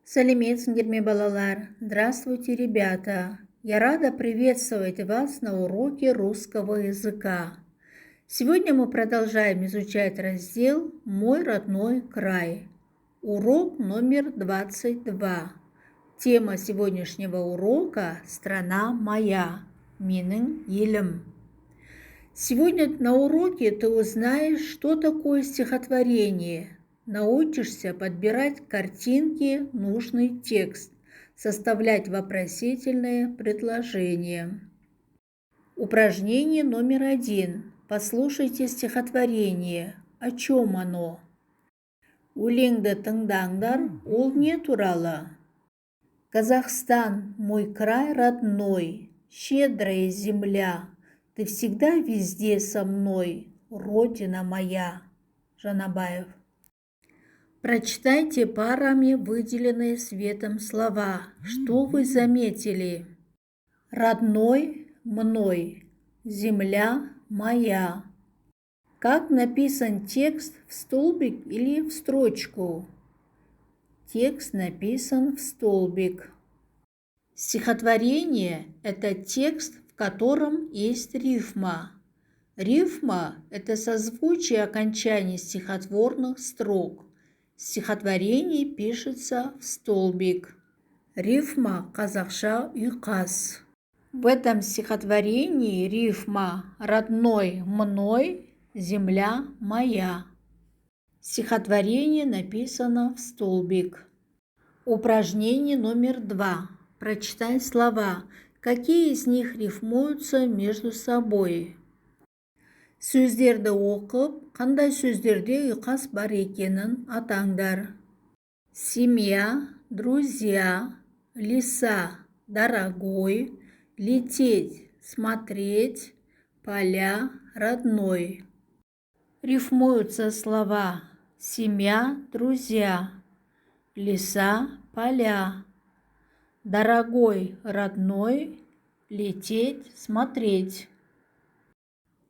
Сәлеметсіңдер ме, балалар? Здравствуйте, ребята! Я рада приветствовать вас на уроке русского языка. Сегодня мы продолжаем изучать раздел «Мой родной край». Урок номер 22. Тема сегодняшнего урока «Страна моя». Менің елім. Сегодня на уроке ты узнаешь, что такое стихотворение. Научишься подбирать картинки, нужный текст, составлять вопросительные предложения. Упражнение номер 1. Послушайте стихотворение. О чем оно? Өлеңді тыңдаңдар, ол не туралы? Казахстан, мой край родной, щедрая земля, ты всегда везде со мной, Родина моя. Жанабаев. Прочитайте парами выделенные светом слова. Что вы заметили? Родной, мной, земля моя. Как написан текст, в столбик или в строчку? Текст написан в столбик. Стихотворение – это текст, в котором есть рифма. Рифма – это созвучие окончаний стихотворных строк. Стихотворение пишется в столбик. Рифма қазақша ұйқас. В этом стихотворении рифма «родной мной, земля моя». Стихотворение написано в столбик. Упражнение номер 2. Прочитай слова. Какие из них рифмуются между собой? Сөздерді оқып, қандай сөздерде ұйқас бар екенін атаңдар. Семья, друзья, леса, дорогой, лететь, смотреть, поля, родной. Рифмуются слова семья, друзья, леса, поля, дорогой, родной, лететь, смотреть.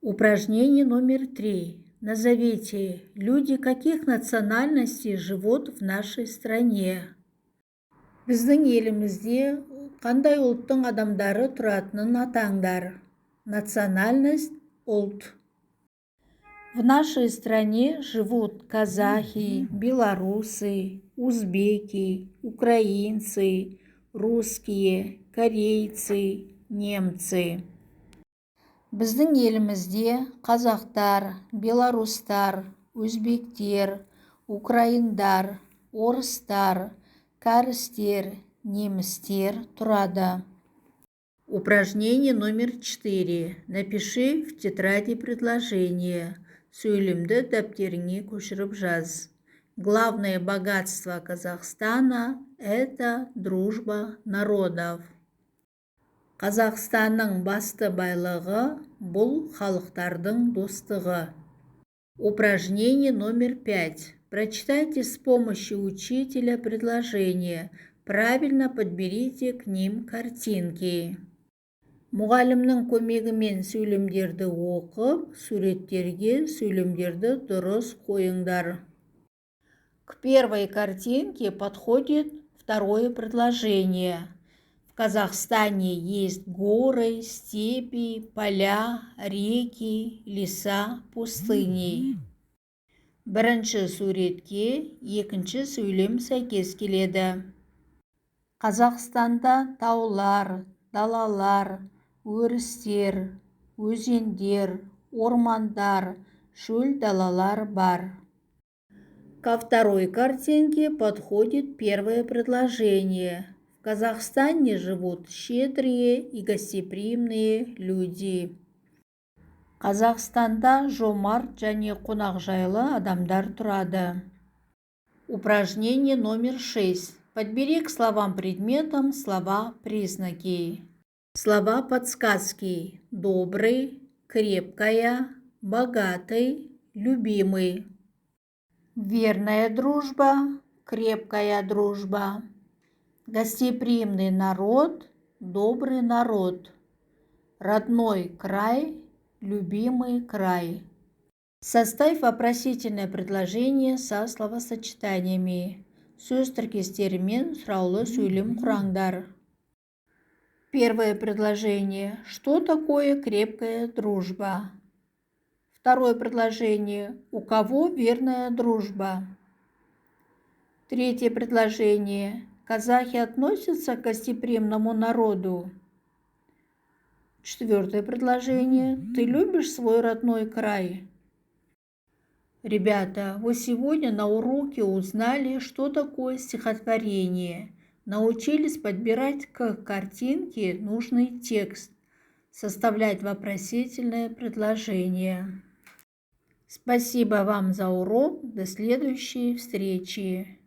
Упражнение номер 3. Назовите, люди каких национальностей живут в нашей стране. Біздің елімізде қандай ұлттың адамдары тұратынын атаңдар. Национальность – ұлт. В нашей стране живут казахи, белорусы, узбеки, украинцы, русские, корейцы, немцы. Біздің елімізде қазақтар, белорустар, өзбектер, украиндар, орыстар, кәрістер, немістер тұрады. Упражнение номер 4. Напиши в тетради предложение. Сөйлемді дәптеріңе көшіріп жаз. Главное богатство Казахстана – это дружба народов. Қазақстанның басты байлығы бұл халықтардың достығы. Упражнение номер 5. Прочитайте с помощью учителя предложения. Правильно подберите к ним картинки. Мұғалімнің көмегімен сөйлемдерді оқып, суреттерге сөйлемдерді дұрыс қойыңдар. К первой картинке подходит второе предложение. В Казахстане есть горы, степи, поля, реки, леса, пустыни. Бірінші суретке екінші сөйлем сәйкес келеді. Қазақстанда таулар, далалар, өрістер, өзендер, ормандар, шөл далалар бар. Ко второй картинке подходит первое предложение. В Казахстане живут щедрые и гостеприимные люди. Қазақстанда жомарт және қонақжайлы адамдар тұрады. Упражнение номер 6. Подбери к словам предметам слова-признаки. Слова подсказки. Добрый, крепкая, богатый, любимый. Верная дружба, крепкая дружба. Гостеприимный народ, добрый народ. Родной край, любимый край. Составь вопросительное предложение со словосочетаниями. сөз тіркестерімен сұраулы сөйлем құраңдар. Первое предложение. Что такое крепкая дружба? Второе предложение. У кого верная дружба? Третье предложение. Казахи относятся к гостеприимному народу. Четвертое предложение. Ты любишь свой родной край? Ребята, вы сегодня на уроке узнали, что такое стихотворение. Научились подбирать к картинке нужный текст, составлять вопросительное предложение. Спасибо вам за урок. До следующей встречи.